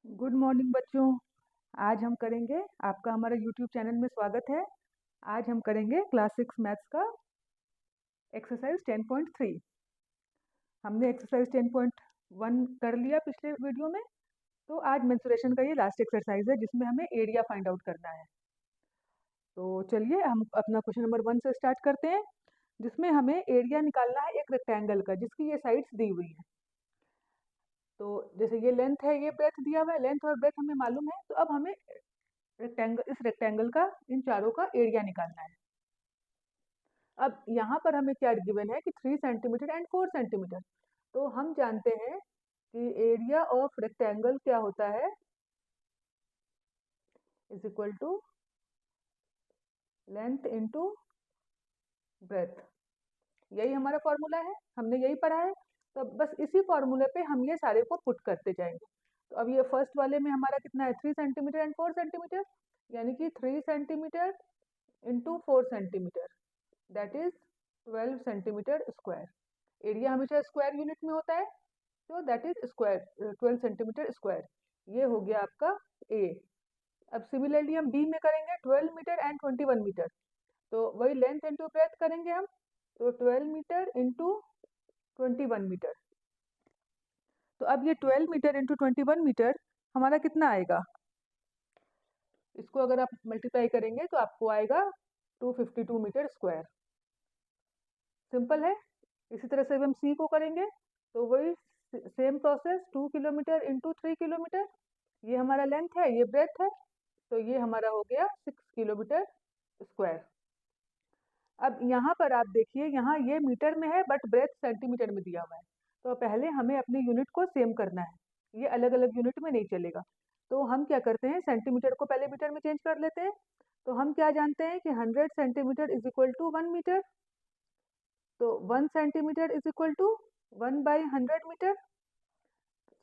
Good morning बच्चों। आज हम करेंगे, आपका हमारे यूट्यूब चैनल में स्वागत है। आज हम करेंगे क्लास 6 मैथ्स का एक्सरसाइज 10.3। हमने एक्सरसाइज 10.1 कर लिया पिछले वीडियो में। तो आज मेंसुरेशन का ये लास्ट एक्सरसाइज है जिसमें हमें एरिया फाइंड आउट करना है। तो चलिए हम अपना क्वेश्चन नंबर 1 से स्टार्ट करते हैं, जिसमें हमें एरिया निकालना है एक रेक्टेंगल का जिसकी ये साइड्स दी हुई है। तो जैसे ये लेंथ है, ये ब्रेथ दिया हुआ है, लेंथ और ब्रेथ हमें मालूम है। तो अब हमें इस रेक्टेंगल का, इन चारों का एरिया निकालना है। अब यहाँ पर हमें क्या गिवन है कि 3 सेंटीमीटर एंड 4 सेंटीमीटर। तो हम जानते हैं कि एरिया ऑफ रेक्टेंगल क्या होता है, is equal to length into breadth. यही हमारा फॉर्मूला है, हमने यही पढ़ा है। तो बस इसी फॉर्मूले पे हम ये सारे को पुट करते जाएंगे। तो अब ये फर्स्ट वाले में हमारा कितना है, 3 सेंटीमीटर एंड 4 सेंटीमीटर, यानी कि 3 centimetre into 4 centimetre, that is 12 centimetre square. Area हमेशा स्क्वायर यूनिट में होता है, तो that is square 12 centimetre square. ये हो गया आपका ए। अब सिमिलरली हम बी में करेंगे 12 मीटर एंड 21 मीटर। तो वही लेंथ इंटू ब्रेथ करेंगे हम। तो 12 मीटर इंटू 21 मीटर। तो अब ये 12 मीटर इंटू 21 मीटर हमारा कितना आएगा, इसको अगर आप मल्टीप्लाई करेंगे तो आपको आएगा 252 मीटर स्क्वायर। सिंपल है। इसी तरह से हम सी को करेंगे तो वही same process, 2 kilometre into 3 kilometre. ये हमारा लेंथ है, ये ब्रेथ है, तो ये हमारा हो गया 6 किलोमीटर स्क्वायर। अब यहाँ पर आप देखिए, यहाँ ये मीटर में है बट ब्रेथ सेंटीमीटर में दिया हुआ है। तो पहले हमें अपने यूनिट को सेम करना है, ये अलग अलग यूनिट में नहीं चलेगा। तो हम क्या करते हैं, सेंटीमीटर को पहले मीटर में चेंज कर लेते हैं। तो हम क्या जानते हैं कि 100 centimetre is equal to 1 metre. तो 1 centimetre is equal to 1/100 metre.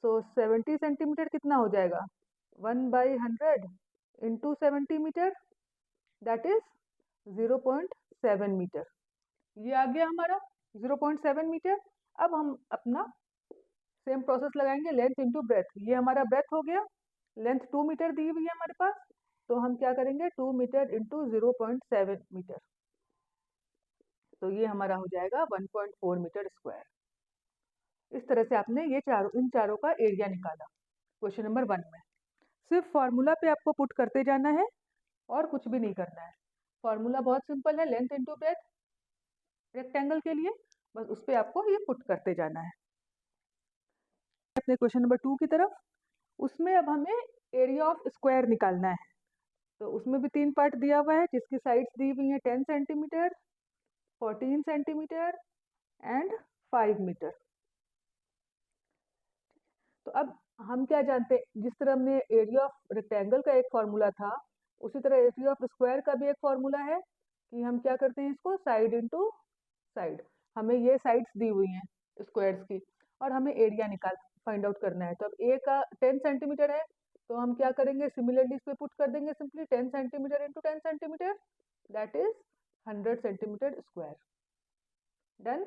So 70 centimetre कितना हो जाएगा, 1/100 into 70 metre, that is 0.7 metre. ये आ गया हमारा 0.7 मीटर। अब हम अपना सेम प्रोसेस लगाएंगे, लेंथ इंटू ब्रेथ। ये हमारा ब्रेथ हो गया, लेंथ 2 मीटर दी हुई है हमारे पास। तो हम क्या करेंगे, 2 मीटर इंटू 0.7 मीटर। तो ये हमारा हो जाएगा 1.4 मीटर स्क्वायर। इस तरह से आपने ये इन चारों का एरिया निकाला क्वेश्चन नंबर 1 में। सिर्फ फॉर्मूला पे आपको पुट करते जाना है और कुछ भी नहीं करना है। फॉर्मूला बहुत सिंपल है, लेंथ इंटू ब्रेथ रेक्टेंगल के लिए, बस उस पर आपको ये पुट करते जाना है। अपने क्वेश्चन नंबर 2 की तरफ, उसमें अब हमें एरिया ऑफ स्क्वायर निकालना है। तो उसमें भी 3 पार्ट दिया हुआ है जिसकी साइड्स दी हुई है 10 सेंटीमीटर, 14 सेंटीमीटर एंड 5 मीटर। तो अब हम क्या जानते हैं, जिस तरह हमने एरिया ऑफ रेक्टेंगल का एक फॉर्मूला था, उसी तरह एरिया ऑफ स्क्वायर का भी एक फॉर्मूला है कि हम क्या करते हैं, इसको साइड इंटू साइड। हमें ये साइड्स दी हुई हैं स्क्वायर्स की और हमें एरिया निकाल फाइंड आउट करना है। तो अब ए का 10 सेंटीमीटर है, तो हम क्या करेंगे, सिमिलरली इस पे पुट कर देंगे simply 10 centimetre into 10 centimetre, that is 100 centimetre square. Done.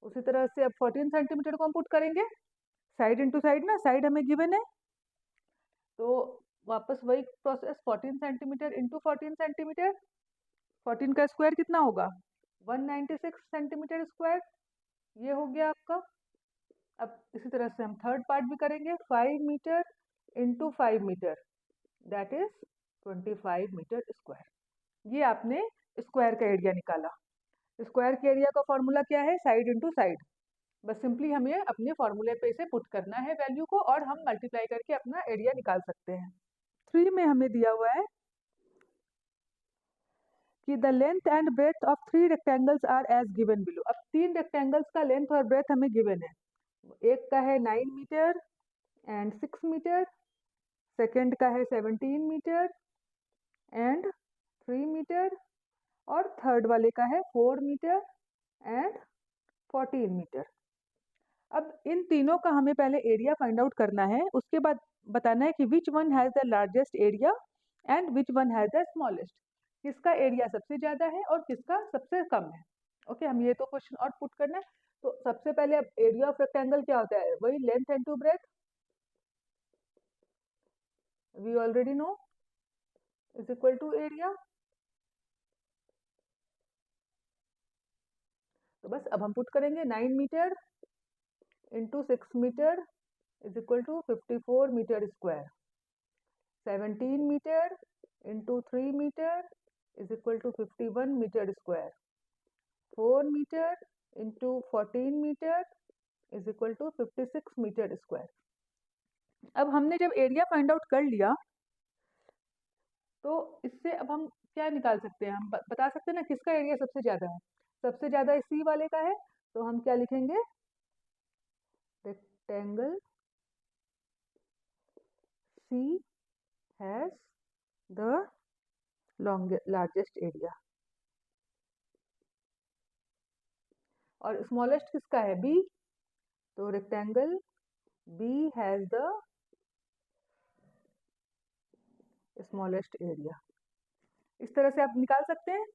उसी तरह से अब 14 सेंटीमीटर को हम पुट करेंगे साइड इंटू साइड ना, साइड हमें गिवन है। तो वापस वही प्रोसेस, 14 सेंटीमीटर इंटू 14 सेंटीमीटर, 14 का स्क्वायर कितना होगा, 196 सेंटीमीटर स्क्वायर। ये हो गया आपका। अब इसी तरह से हम थर्ड पार्ट भी करेंगे, 5 metre into 5 metre, that is 25 metre square. ये आपने स्क्वायर का एरिया निकाला। स्क्वायर के एरिया का फॉर्मूला क्या है, साइड इंटू साइड। बस सिंपली हमें अपने फॉर्मूले पे इसे पुट करना है वैल्यू को, और हम मल्टीप्लाई करके अपना एरिया निकाल सकते हैं। 3 में हमें दिया हुआ है कि the length and breadth of 3 rectangles are as given below. अब 3 रेक्टेंगल्स का लेंथ और ब्रेथ हमें गिवन है। एक का है 9 मीटर एंड 6 मीटर, सेकेंड का है 17 मीटर एंड 3 मीटर, और थर्ड वाले का है 4 मीटर एंड 14 मीटर। अब इन तीनों का हमें पहले एरिया फाइंड आउट करना है, उसके बाद बताना है कि which one has the largest area and which one has the smallest. किसका एरिया सबसे ज़्यादा है और किसका सबसे कम है। ओके, हम ये तो क्वेश्चन और पुट करना है। तो सबसे पहले अब एरिया ऑफ रेक्टेंगल क्या होता है, वही length into breadth. We already know is equal to area. तो बस अब हम पुट करेंगे 9 metre into 6 metre is equal to 54 metre square. 17 metre into 3 metre is equal to 51 metre square. 4 metre into 14 metre is equal to 56 metre square. अब हमने जब area find out कर लिया तो इससे अब हम क्या निकाल सकते हैं, हम बता सकते हैं ना किसका एरिया सबसे ज़्यादा है। सबसे ज़्यादा इसी वाले का है, तो हम क्या लिखेंगे, rectangle C has the largest area. और स्मॉलेस्ट किसका है, बी, तो rectangle B has the smallest area. इस तरह से आप निकाल सकते हैं।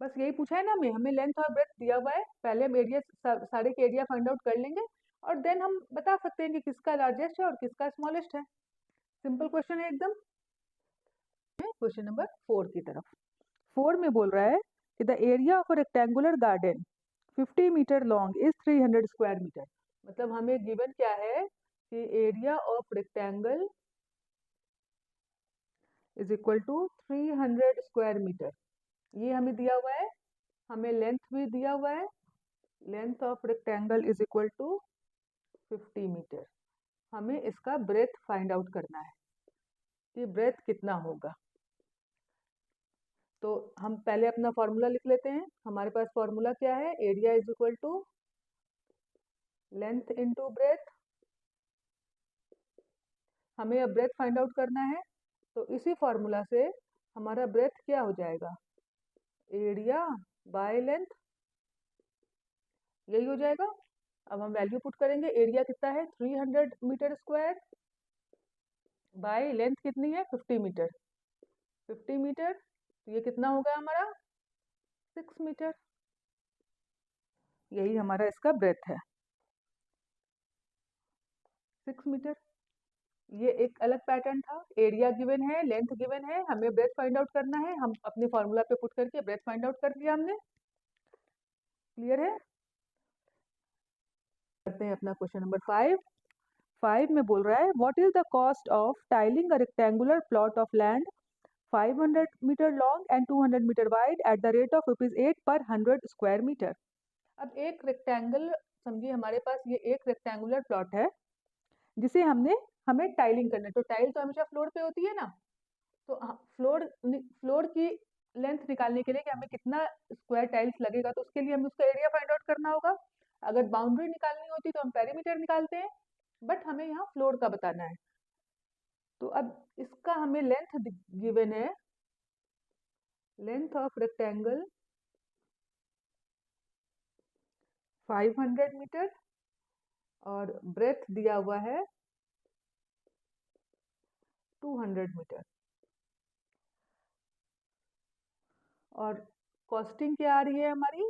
बस यही पूछा है ना हमें लेंथ और ब्रेथ दिया हुआ है, पहले हम एरिया सारे के एरिया फाइंड आउट कर लेंगे और देन हम बता सकते हैं कि किसका लार्जेस्ट है और किसका स्मॉलेस्ट है। सिंपल क्वेश्चन है एकदम। क्वेश्चन नंबर 4 की तरफ। 4 में बोल रहा है कि the area of a rectangular garden 50 metre long is 300 square metre. मतलब हमें गिवन क्या है कि area of rectangle is equal to 300 square metre, ये हमें दिया हुआ है। हमें लेंथ भी दिया हुआ है, length of rectangle is equal to 50 metre. हमें इसका ब्रेथ फाइंड आउट करना है कि ब्रेथ कितना होगा। तो हम पहले अपना फॉर्मूला लिख लेते हैं। हमारे पास फॉर्मूला क्या है, area is equal to length into breadth. हमें अब ब्रेथ फाइंड आउट करना है, तो इसी फॉर्मूला से हमारा ब्रेथ क्या हो जाएगा, एरिया बाय लेंथ, यही हो जाएगा। अब हम वैल्यू पुट करेंगे, एरिया कितना है 300 मीटर स्क्वायर बाय लेंथ कितनी है 50 मीटर। 50 मीटर तो ये कितना होगा हमारा 6 मीटर। यही हमारा इसका ब्रेथ है 6 मीटर। ये एक अलग पैटर्न था, एरिया गिवन है, लेंथ गिवन है, हमें ब्रेथ फाइंड आउट करना है। हम अपने फॉर्मूला पे पुट करके ब्रेथ फाइंड आउट कर लिया हमने। क्लियर है। करते हैं अपना क्वेश्चन नंबर 5। 5 में बोल रहा है what is the cost of tiling a rectangular plot of land 500 metre long and 200 metre wide at the rate of ₹8 per 100 square metre. अब एक रेक्टेंगल, समझिए हमारे पास ये एक रेक्टेंगुलर प्लॉट है जिसे हमें टाइलिंग करना है। तो टाइल तो हमेशा फ्लोर पे होती है ना, तो फ्लोर की लेंथ निकालने के लिए कि हमें कितना स्क्वायर टाइल्स लगेगा, तो उसके लिए हमें उसका एरिया फाइंड आउट करना होगा। अगर बाउंड्री निकालनी होती तो हम पेरीमीटर निकालते हैं, बट हमें यहाँ फ्लोर का बताना है। तो अब इसका हमें लेंथ गिवन है, लेंथ ऑफ रेक्टेंगल 500 मीटर और ब्रेथ दिया हुआ है 200 मीटर। और कॉस्टिंग क्या आ रही है हमारी,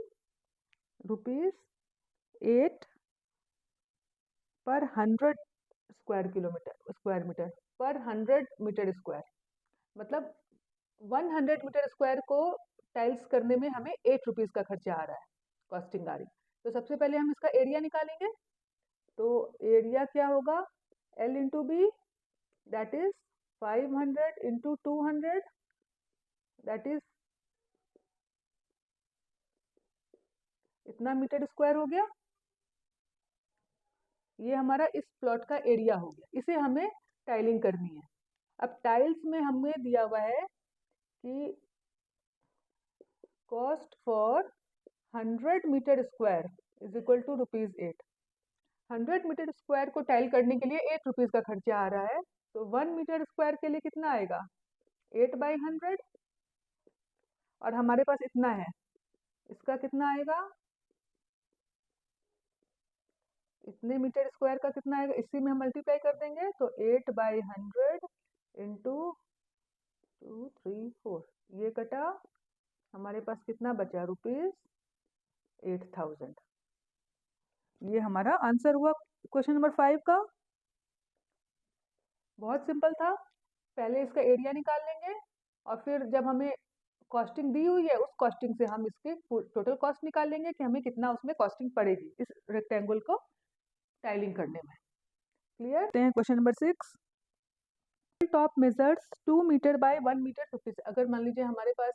₹8 पर 100 स्क्वायर मीटर पर 100 मीटर स्क्वायर। मतलब 100 मीटर स्क्वायर को टाइल्स करने में हमें ₹8 का खर्चा आ रहा है, कॉस्टिंग आ रही। तो सबसे पहले हम इसका एरिया निकालेंगे। तो एरिया क्या होगा, L into B, that is 500 into 200, that is इतना मीटर स्क्वायर हो गया। ये हमारा इस प्लॉट का एरिया हो गया, इसे हमें टाइलिंग करनी है। अब टाइल्स में हमें दिया हुआ है कि cost for 100 metre square is equal to ₹8। 100 metre square को टाइल करने के लिए ₹8 का खर्चा आ रहा है, तो 1 मीटर स्क्वायर के लिए कितना आएगा 8/100। और हमारे पास इतना है, इसका कितना आएगा, इतने मीटर स्क्वायर का कितना आएगा, इसी में हम मल्टीप्लाई कर देंगे। तो 8/100 इंटू 2, 3, 4, ये कटा, हमारे पास कितना बचा ₹8000। ये हमारा आंसर हुआ क्वेश्चन नंबर 5 का। बहुत सिंपल था। पहले इसका एरिया निकाल लेंगे और फिर जब हमें कॉस्टिंग दी हुई है उस कॉस्टिंग से हम इसके टोटल कॉस्ट निकाल लेंगे कि हमें कितना उसमें कॉस्टिंग पड़ेगी इस रेक्टेंगल को टाइलिंग करने में। Clear? Question number 6, top measures 2 metre by 1 metre 50। अगर मान लीजिए हमारे पास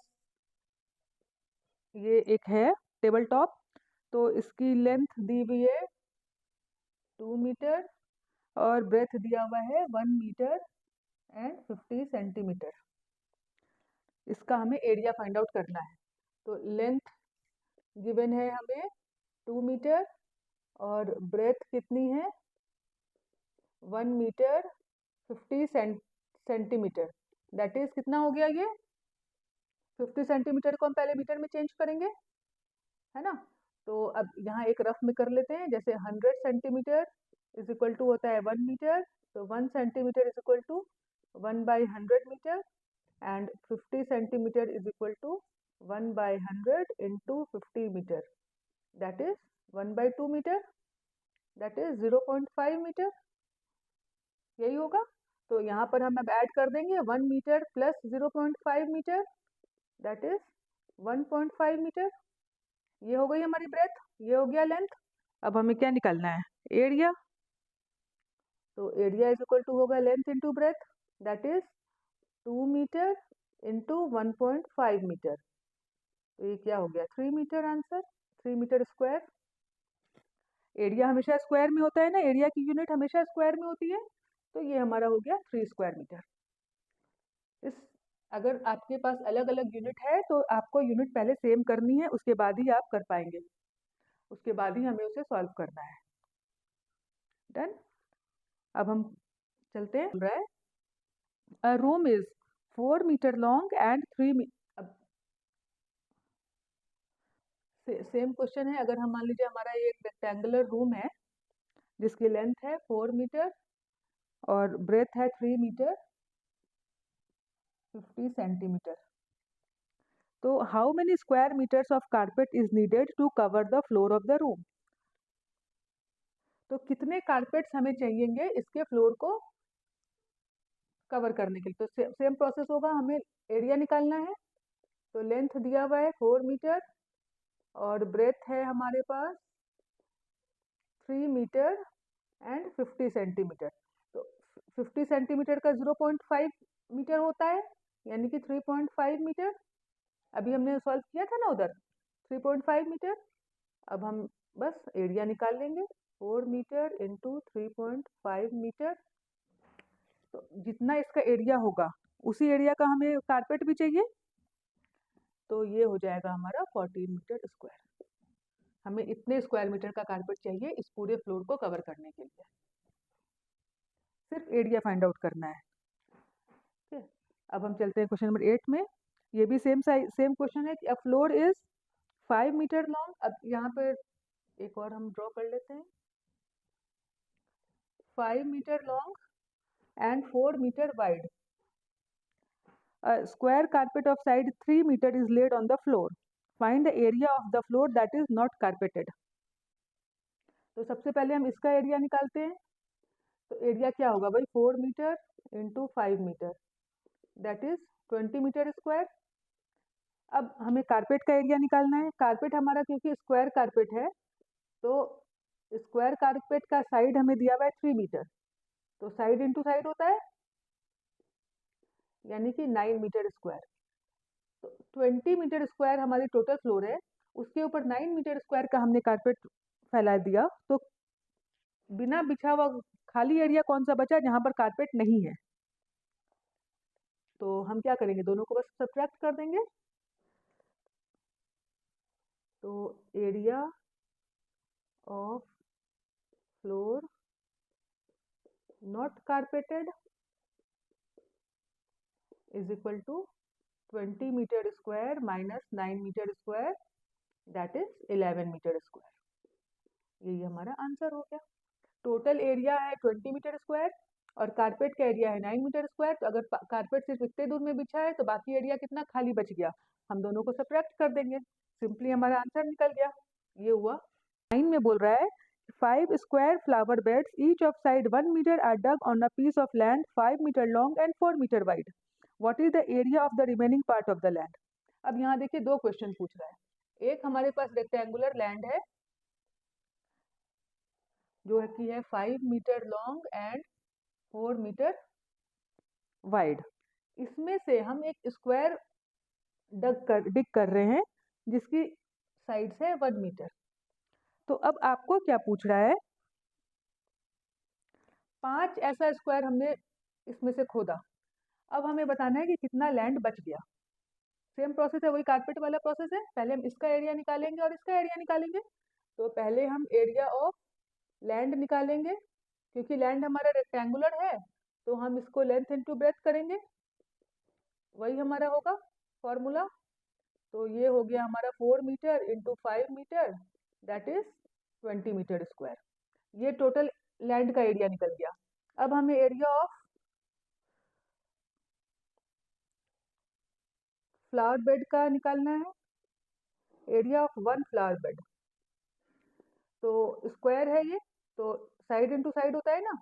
ये एक है टेबल टॉप, तो इसकी लेंथ दी हुई है 2 मीटर और ब्रेथ दिया हुआ है 1 मीटर एंड 50 सेंटीमीटर। इसका हमें एरिया फाइंड आउट करना है। तो लेंथ गिवन है हमें 2 मीटर और ब्रेथ कितनी है 1 मीटर 50 सेंटीमीटर। दैट इज कितना हो गया ये 50 सेंटीमीटर को हम पहले मीटर में चेंज करेंगे, है ना। तो अब यहाँ एक रफ में कर लेते हैं। जैसे 100 सेंटीमीटर इज इक्वल टू होता है 1 मीटर, तो 1 centimetre is equal to 1/100 metre and 50 centimetre is equal to 1/100 into 50 metre, that is 1/2 metre, that is 0.5 metre. यही होगा। तो यहाँ पर हम अब ऐड कर देंगे 1 metre plus 0.5 metre, that is 1.5 metre. ये हो गई हमारी ब्रेथ, ये हो गया लेंथ। अब हमें क्या निकालना है एरिया। तो एरिया इज इक्वल टू होगा length into breadth, that is 2 metre into 1.5 metre. तो ये क्या हो गया 3 metre answer, 3 metre square. Area हमेशा स्क्वायर में होता है ना, एरिया की यूनिट हमेशा स्क्वायर में होती है। तो ये हमारा हो गया 3 स्क्वायर मीटर। इस अगर आपके पास अलग अलग यूनिट है तो आपको यूनिट पहले सेम करनी है, उसके बाद ही आप कर पाएंगे, उसके बाद ही हमें उसे सॉल्व करना है। डन। अब हम चलते हैं। A room is 4 metre long and 3 अब सेम क्वेश्चन है। अगर हम मान लीजिए हमारा ये एक रेक्टेंगुलर रूम है जिसकी लेंथ है 4 मीटर और ब्रेथ है 3 मीटर 50 सेंटीमीटर। तो how many square metres of carpet is needed to cover the floor of the room. तो कितने कारपेट्स हमें चाहिएंगे इसके फ्लोर को कवर करने के लिए। तो सेम प्रोसेस होगा, हमें एरिया निकालना है। तो लेंथ दिया हुआ है 4 मीटर और ब्रेथ है हमारे पास 3 मीटर एंड 50 सेंटीमीटर। तो 50 सेंटीमीटर का 0.5 मीटर होता है, यानी कि 3.5 मीटर। अभी हमने सॉल्व किया था ना उधर 3.5 मीटर। अब हम बस एरिया निकाल लेंगे 4 मीटर इंटू 3.5 मीटर। तो जितना इसका एरिया होगा उसी एरिया का हमें कारपेट भी चाहिए, तो ये हो जाएगा हमारा 14 मीटर स्क्वायर। हमें इतने स्क्वायर मीटर का कारपेट चाहिए इस पूरे फ्लोर को कवर करने के लिए। सिर्फ एरिया फाइंड आउट करना है। ठीक है, अब हम चलते हैं क्वेश्चन नंबर 8 में। ये भी सेम क्वेश्चन है कि a floor is 5 metre long. अब यहाँ पर एक और हम ड्रॉ कर लेते हैं। 5 metre long and 4 meter wide. A square carpet of side 3 meter is laid on the floor. Find the area of the floor that is not carpeted. तो सबसे पहले हम इसका एरिया निकालते हैं। तो एरिया क्या होगा भाई 4 metre into 5 metre, that is 20 metre square. अब हमें कारपेट का एरिया निकालना है। कारपेट हमारा क्योंकि स्क्वायर कारपेट है तो स्क्वायर कारपेट का साइड हमें दिया हुआ है 3 मीटर, तो साइड इंटू साइड होता है यानी कि 9 मीटर स्क्वायर। तो 20 मीटर स्क्वायर हमारी टोटल फ्लोर है, उसके ऊपर 9 मीटर स्क्वायर का हमने कारपेट फैला दिया। तो बिना बिछा हुआ खाली एरिया कौन सा बचा जहां पर कारपेट नहीं है। तो हम क्या करेंगे दोनों को बस सब्ट्रैक्ट कर देंगे। तो area of floor not carpeted is equal to 20 metre square minus 9 metre square, that is 11 metre square. यही हमारा आंसर हो गया। टोटल एरिया है 20 मीटर स्क्वायर और कारपेट का एरिया है 9 मीटर स्क्वायर। तो अगर कारपेट सिर्फ इतने दूर में बिछा है तो बाकी एरिया कितना खाली बच गया, हम दोनों को सब्ट्रैक्ट कर देंगे, सिंपली हमारा आंसर निकल गया। ये हुआ। 9 में बोल रहा है 5 square flower beds, each of side 1 meter, are dug on a piece of land 5 meter long and 4 meter wide. What is the area of the remaining part of the land? अब यहाँ देखिए दो क्वेश्चन पूछ रहा है। एक हमारे पास rectangular land है जो है कि है 5 metre long and 4 metre wide. इसमें से हम एक स्क्वायर डिग कर रहे हैं जिसकी साइड्स है 1 मीटर। तो अब आपको क्या पूछ रहा है, 5 ऐसा स्क्वायर हमने इसमें से खोदा। अब हमें बताना है कि कितना लैंड बच गया। सेम प्रोसेस है, वही कारपेट वाला प्रोसेस है। पहले हम इसका एरिया निकालेंगे और इसका एरिया निकालेंगे। तो पहले हम एरिया ऑफ लैंड निकालेंगे, क्योंकि लैंड हमारा रेक्टेंगुलर है तो हम इसको लेंथ इनटू ब्रेथ करेंगे, वही हमारा होगा फॉर्मूला। तो ये हो गया हमारा 4 metre into 5 metre, that is 20 metre square. ये टोटल लैंड का एरिया निकल गया। अब हमें एरिया ऑफ फ्लावर बेड का निकालना है, एरिया ऑफ 1 फ्लावर बेड। तो स्क्वायर है ये, तो साइड इंटू साइड होता है ना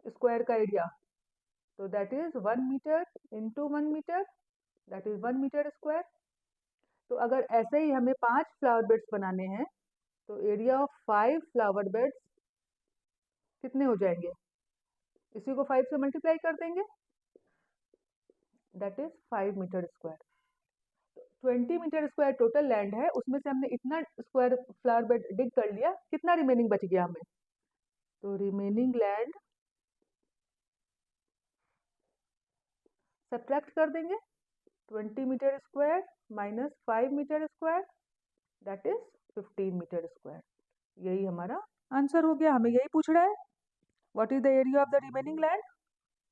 स्क्वायर का एरिया, तो that is 1 metre into 1 metre, that is 1 metre square. तो अगर ऐसे ही हमें 5 फ्लावर बेड्स बनाने हैं तो एरिया ऑफ 5 फ्लावर बेड्स कितने हो जाएंगे, इसी को 5 से मल्टीप्लाई कर देंगे, that is 5 metre square. 20 metre square total land है, उसमें से हमने इतना स्क्वायर फ्लावर बेड डिग कर लिया, कितना रिमेनिंग बच गया हमें? तो रिमेनिंग लैंड सब्ट्रैक्ट कर देंगे, 20 metre square minus 5 metre square, that is 15 metre square. यही हमारा आंसर हो गया। हमें यही पूछ रहा है, what is the area of the remaining land.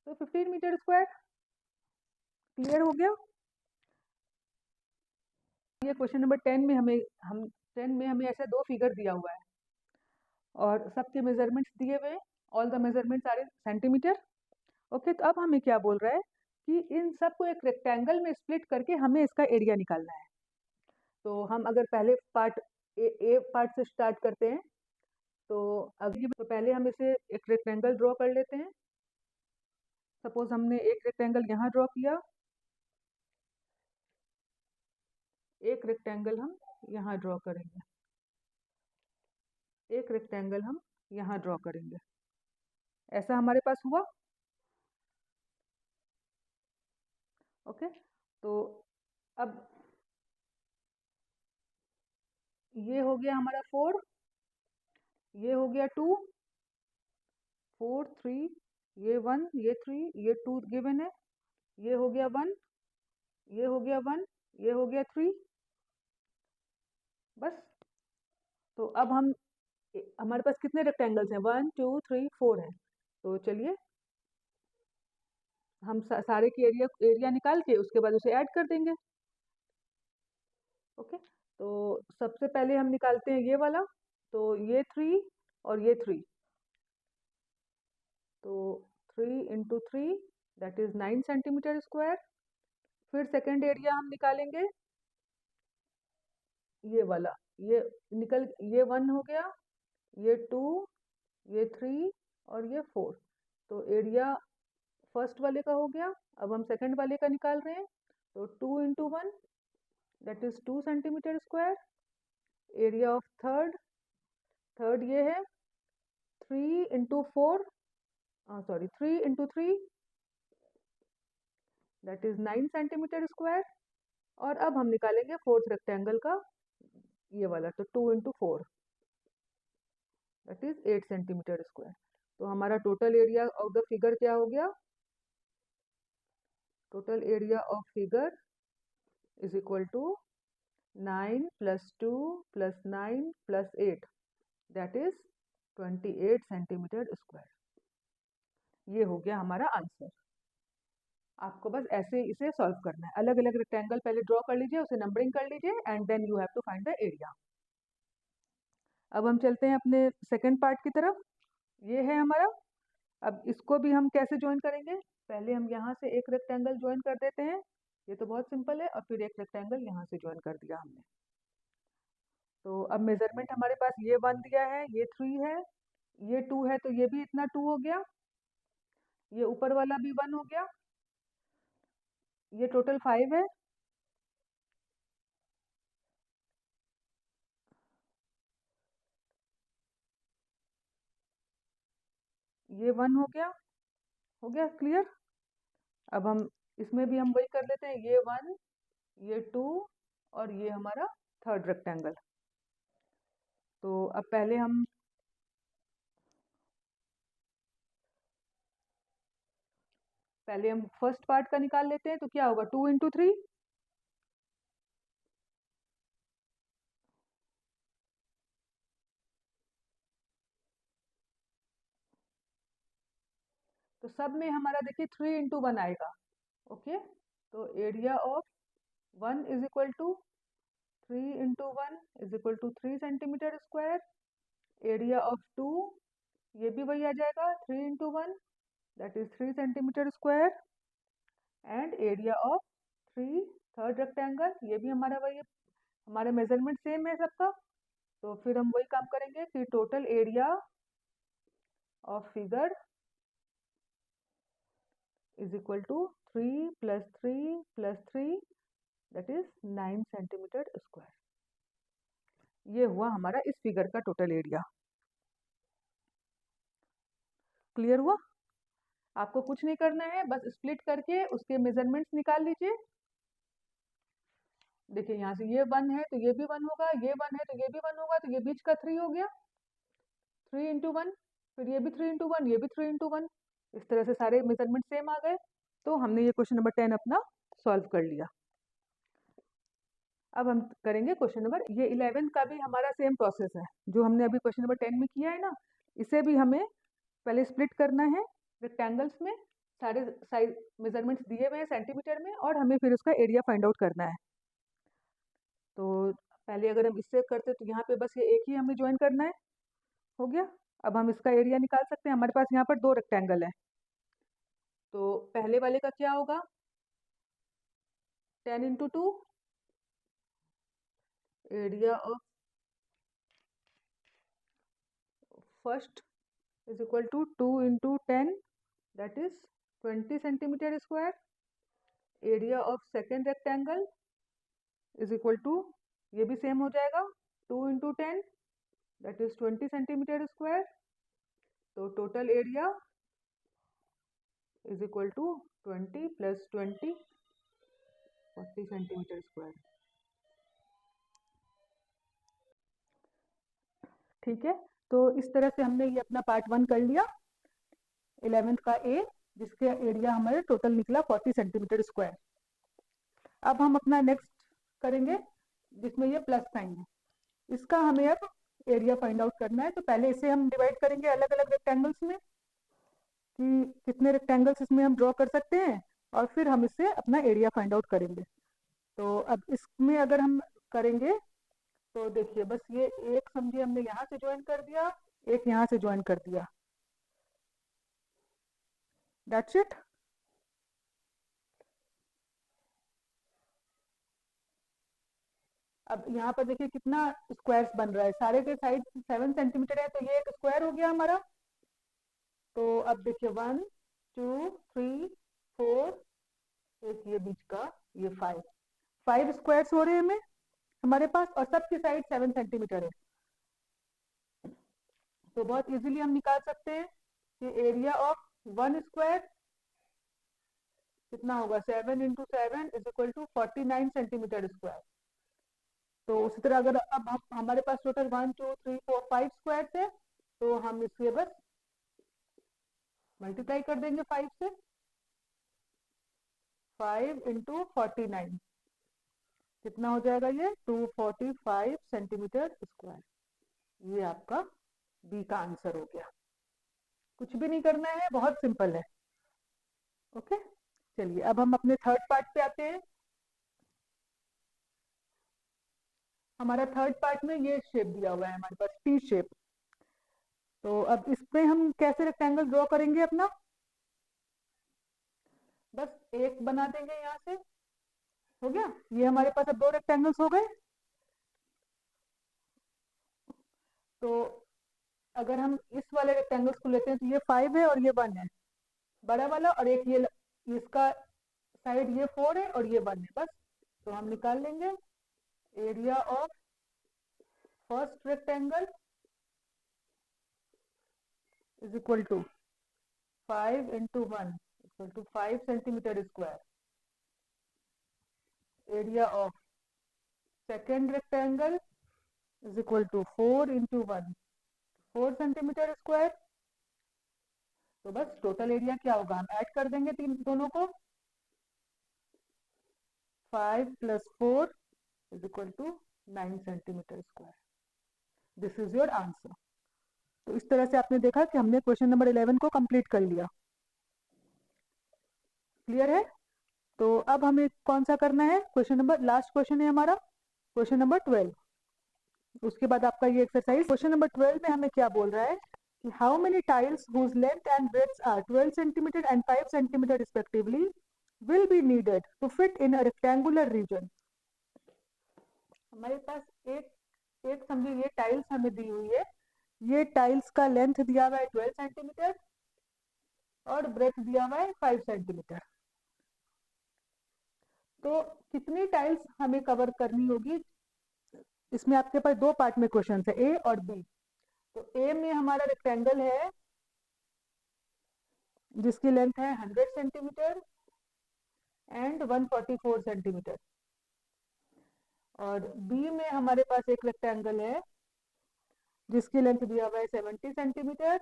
तो 15 मीटर स्क्वायर। क्लियर हो गया। ये क्वेश्चन नंबर 10 में हमें ऐसा दो फिगर दिया हुआ है और सबके मेजरमेंट्स दिए हुए, all the measurements are in centimetre. Okay, तो अब हमें क्या बोल रहा है कि इन सबको एक रेक्टेंगल में स्प्लिट करके हमें इसका एरिया निकालना है। तो हम अगर पहले पार्ट ए पार्ट से स्टार्ट करते हैं, तो अभी तो पहले हम इसे एक रेक्टेंगल ड्रॉ कर लेते हैं। सपोज हमने एक रेक्टेंगल यहाँ ड्रॉ किया, एक रेक्टेंगल हम यहाँ ड्रॉ करेंगे, एक रेक्टेंगल हम यहाँ ड्रॉ करेंगे। ऐसा हमारे पास हुआ। ओके, तो अब ये हो गया हमारा 4, ये हो गया 2, 4 3, ये 1, ये 3, ये 2 गिवन है, ये हो गया 1, ये हो गया 1, ये हो गया 3, बस। तो अब हमारे पास कितने रेक्टेंगल्स हैं, 1 2 3 4 हैं। तो चलिए हम सारे की एरिया निकाल के उसके बाद उसे ऐड कर देंगे। ओके, तो सबसे पहले हम निकालते हैं ये वाला, तो ये 3 और ये 3, तो 3 into 3 that is 9 centimetre square. फिर सेकेंड एरिया हम निकालेंगे, ये वाला, ये 1 हो गया, ये 2, ये 3 और ये 4। तो एरिया फर्स्ट वाले का हो गया। अब हम सेकंड वाले का निकाल रहे हैं, तो 2 into 1 that is 2 centimetre square. Area of third ये है 3 into 4, sorry 3 into 3 that is 9 centimetre square. और अब हम निकालेंगे फोर्थ रेक्टेंगल का, ये वाला, तो 2 into 4 that is 8 centimetre square. तो हमारा total area of the figure क्या हो गया, total area of figure is equal to 9 plus 2 plus 9 plus 8 that is 28 centimetre square. ये हो गया हमारा आंसर। आपको बस ऐसे इसे सॉल्व करना है, अलग अलग रेक्टेंगल पहले ड्रॉ कर लीजिए, उसे नंबरिंग कर लीजिए and then you have to find the area. अब हम चलते हैं अपने सेकंड पार्ट की तरफ। ये है हमारा। अब इसको भी हम कैसे ज्वाइन करेंगे, पहले हम यहाँ से एक रेक्टेंगल ज्वाइन कर देते हैं, ये तो बहुत सिंपल है, और फिर एक रेक्टेंगल यहाँ से ज्वाइन कर दिया हमने। तो अब मेजरमेंट हमारे पास ये 1 दिया है, ये 3 है, ये 2 है, तो ये भी इतना 2 हो गया, ये ऊपर वाला भी 1 हो गया, ये टोटल 5 है, ये 1 हो गया क्लियर। अब हम इसमें भी हम वही कर लेते हैं, ये 1, ये 2 और ये हमारा थर्ड रेक्टेंगल। तो अब पहले हम फर्स्ट पार्ट का निकाल लेते हैं, तो क्या होगा 2 इंटू 3, तो सब में हमारा देखिए 3 इंटू 1 आएगा। ओके, तो area of 1 is equal to 3 into 1 is equal to 3 centimetre square. Area of 2, ये भी वही आ जाएगा, 3 into 1 that is 3 centimetre square. And area of 3 third rectangle, ये भी हमारा वही है, हमारे मेजरमेंट सेम है सबका। तो फिर हम वही काम करेंगे कि total area of figure is equal to 3 plus 3 plus 3 that is 9 centimetre square. ये हुआ हमारा इस फिगर का टोटल एरिया। क्लियर हुआ? आपको कुछ नहीं करना है, बस स्प्लिट करके उसके मेजरमेंट्स निकाल लीजिए। देखिए यहाँ से ये 1 है तो ये भी 1 होगा, ये 1 है तो ये भी 1 होगा, तो ये बीच का 3 हो गया, 3 इंटू 1, फिर ये भी 3 इंटू 1, ये भी 3 इंटू 1, इस तरह से सारे मेजरमेंट सेम आ गए। तो हमने ये क्वेश्चन नंबर 10 अपना सॉल्व कर लिया। अब हम करेंगे क्वेश्चन नंबर, ये 11 का भी हमारा सेम प्रोसेस है जो हमने अभी क्वेश्चन नंबर 10 में किया है ना। इसे भी हमें पहले स्प्लिट करना है रेक्टेंगल्स में, सारे साइज मेजरमेंट्स दिए हुए हैं सेंटीमीटर में, और हमें फिर उसका एरिया फाइंड आउट करना है। तो पहले अगर हम इससे करते तो यहाँ पे बस ये एक ही हमें ज्वाइन करना है, हो गया। अब हम इसका एरिया निकाल सकते हैं, हमारे पास यहाँ पर 2 रेक्टेंगल है। तो पहले वाले का क्या होगा, 10 into 2, area of first is equal to 2 into 10 that is 20 centimetre square. Area of second rectangle is equal to, ये भी सेम हो जाएगा, 2 into 10 that is 20 centimetre square. तो total area is equal to 20 plus 20 40 centimetre square. ठीक है, तो इस तरह से हमने ये अपना पार्ट 1 कर लिया 11th का ए, जिसके एरिया हमारे टोटल निकला 40 सेंटीमीटर स्क्वायर। अब हम अपना नेक्स्ट करेंगे जिसमें ये प्लस साइन है, इसका हमें अब एरिया फाइंड आउट करना है। तो पहले इसे हम डिवाइड करेंगे अलग अलग रेक्टेंगल्स में कि कितने रेक्टेंगल्स इसमें हम ड्रॉ कर सकते हैं, और फिर हम इससे अपना एरिया फाइंड आउट करेंगे। तो अब इसमें अगर हम करेंगे तो देखिए बस ये एक समझिए हमने यहाँ से ज्वाइन कर दिया, एक यहाँ से ज्वाइन कर दिया, दैट्स इट। अब यहाँ पर देखिए कितना स्क्वायर्स बन रहा है, सारे के साइड 7 सेंटीमीटर है, तो ये एक स्क्वायर हो गया हमारा। तो अब देखिए 1 2 3 4, एक ये बीच का ये 5 स्क्वायर्स हो रहे हैं हमें हमारे पास, और सबकी साइड 7 सेंटीमीटर है। तो बहुत इजीली हम निकाल सकते हैं कि एरिया ऑफ 1 स्क्वायर कितना होगा, 7 into 7 is equal to 49 centimetre square. तो उसी तरह अगर अब हमारे पास टोटल 1 2 3 4 5 स्क्वायर है, तो हम इसके बस मल्टीप्लाई कर देंगे 5 से, 5 इंटू 49 कितना हो जाएगा, ये 245 सेंटीमीटर स्क्वायर। ये आपका बी का आंसर हो गया। कुछ भी नहीं करना है, बहुत सिंपल है। ओके, चलिए अब हम अपने थर्ड पार्ट पे आते हैं। हमारा थर्ड पार्ट में ये शेप दिया हुआ है हमारे पास, टी शेप। तो अब इसमें हम कैसे रेक्टेंगल ड्रॉ करेंगे अपना, बस एक बना देंगे यहाँ से, हो गया। ये हमारे पास अब 2 रेक्टेंगल्स हो गए। तो अगर हम इस वाले रेक्टेंगल्स को लेते हैं तो ये 5 है और ये 1 है, बड़ा वाला, और एक ये इसका साइड ये 4 है और ये 1 है, बस। तो हम निकाल लेंगे area of first rectangle is equal to 5 into 1 equal to 5 centimetre square. Area of second rectangle is equal to 4 into 1 4 centimetre square. तो बस टोटल एरिया क्या होगा, हम ऐड कर देंगे तीन दोनों को, 5 + 4 is equal to 9 centimetre square. This is your answer. तो इस तरह से आपने देखा कि हमने क्वेश्चन नंबर 11 को कंप्लीट कर लिया। क्लियर है? तो अब हमें कौन सा करना है, क्वेश्चन नंबर, लास्ट क्वेश्चन है हमारा क्वेश्चन नंबर 12। उसके बाद आपका ये एक्सरसाइज। क्वेश्चन नंबर 12 में हमें क्या बोल रहा है कि how many tiles whose length and breadth are 12 centimetre and 5 centimetre respectively will be needed to fit in a rectangular region. हमारे पास एक समझिए ये टाइल्स हमें दी हुई है, ये टाइल्स का लेंथ दिया हुआ है 12 सेंटीमीटर और ब्रेथ दिया हुआ है 5 सेंटीमीटर। तो कितनी टाइल्स हमें कवर करनी होगी, इसमें आपके पास दो पार्ट में क्वेश्चन है, ए और बी। तो ए में हमारा रेक्टेंगल है जिसकी लेंथ है 100 सेंटीमीटर एंड 144 सेंटीमीटर, और बी में हमारे पास एक रेक्टेंगल है जिसकी लेंथ दिया हुआ है 70 सेंटीमीटर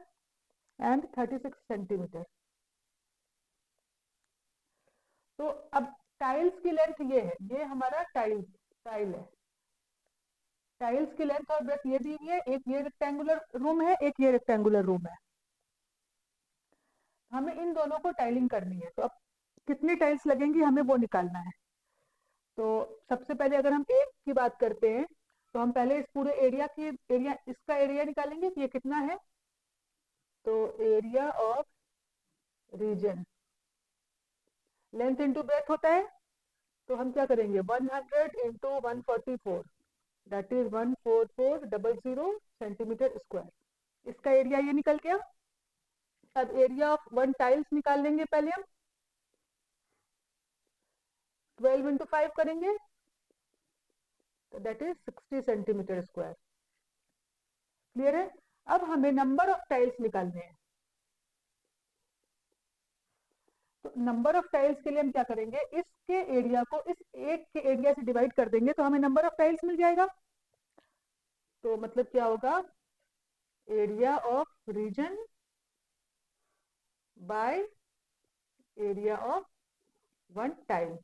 एंड 36 सेंटीमीटर। तो अब टाइल्स की लेंथ ये है, ये हमारा टाइल है, टाइल्स की लेंथ और ब्रेथ ये दी हुई है, एक ये रेक्टेंगुलर रूम है, एक ये रेक्टेंगुलर रूम है, हमें इन दोनों को टाइलिंग करनी है। तो अब कितनी टाइल्स लगेंगी हमें वो निकालना है। तो सबसे पहले अगर हम एक की बात करते हैं तो हम पहले इस पूरे इसका एरिया निकालेंगे कि ये कितना है। तो area of region length into breadth होता है, तो हम क्या करेंगे 100 into 144 that is 14400 centimetre square. इसका एरिया ये निकल गया। अब एरिया ऑफ वन टाइल्स निकाल लेंगे पहले हम, 12 into 5 करेंगे तो that is 60 centimetre square. Clear है? अब हमें नंबर ऑफ टाइल्स निकालने हैं। तो नंबर ऑफ टाइल्स के लिए हम क्या करेंगे, इसके एरिया को इस एक के एरिया से डिवाइड कर देंगे तो हमें नंबर ऑफ टाइल्स मिल जाएगा। तो मतलब क्या होगा, area of region by area of one tile,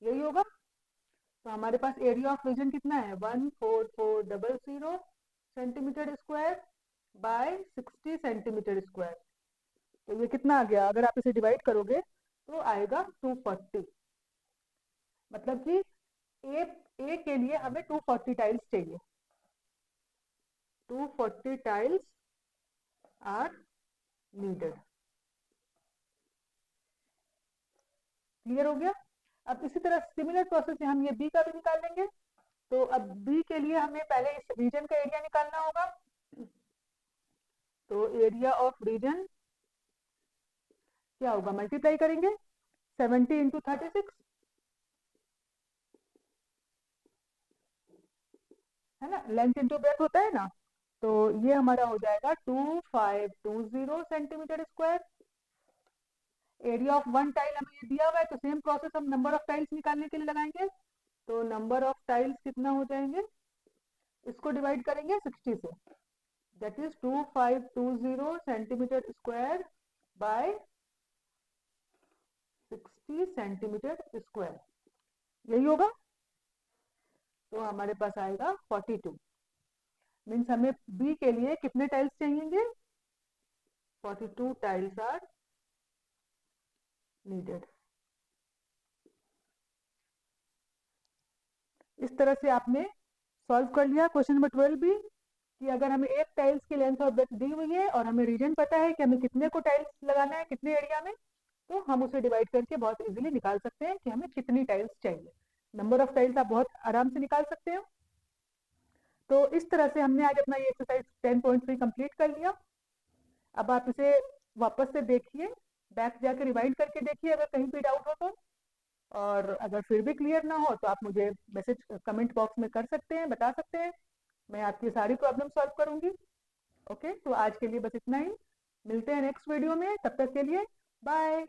यही होगा। तो हमारे पास एरिया ऑफ रीजन कितना है 14400 centimetre square by 60 centimetre square. तो ये कितना आ गया, अगर आप इसे डिवाइड करोगे तो आएगा 240। मतलब कि ए के लिए हमें 240 टाइल्स चाहिए, 240 टाइल्स आर नीडेड। क्लियर हो गया? अब इसी तरह सिमिलर प्रोसेस से हम ये बी का भी निकाल लेंगे। तो अब बी के लिए हमें पहले इस रीजन का एरिया निकालना होगा। तो एरिया ऑफ रीजन क्या होगा, मल्टीप्लाई करेंगे 70 into 36, है ना, लेंथ इंटू ब्रेथ होता है ना। तो ये हमारा हो जाएगा 2520 centimetre square. Area of one tile हमें ये दिया हुआ है, तो सेम प्रोसेस हम नंबर ऑफ टाइल्स निकालने के लिए लगाएंगे। तो नंबर ऑफ टाइल्स कितना हो जाएंगे, इसको डिवाइड करेंगे 60 से, that is 2520 centimetre square by 60 centimetre square, यही होगा। तो हमारे पास आएगा 42। मीन्स हमें बी के लिए कितने टाइल्स चाहिए, 42 टाइल्स आर नीडेड। इस तरह से आपने सॉल्व कर लिया क्वेश्चन नंबर 12 भी, कि अगर हमें एक टाइल्स की लेंथ और ब्रेथ दी हुई है और हमें रीजन पता है कि हमें कितने को टाइल्स लगाना है कितने एरिया में, तो हम उसे डिवाइड करके बहुत इजीली निकाल सकते हैं कि हमें कितनी टाइल्स चाहिए। नंबर ऑफ टाइल्स आप बहुत आराम से निकाल सकते हो। तो इस तरह से हमने आज अपना ये एक्सरसाइज 10.3 कंप्लीट कर लिया। अब आप इसे वापस से देखिए, बैक जाके रिवाइंड करके देखिए अगर कहीं भी डाउट हो तो। और अगर फिर भी क्लियर ना हो तो आप मुझे मैसेज कमेंट बॉक्स में कर सकते हैं, बता सकते हैं, मैं आपकी सारी प्रॉब्लम सॉल्व करूंगी। ओके, तो आज के लिए बस इतना ही, मिलते हैं नेक्स्ट वीडियो में, तब तक के लिए बाय।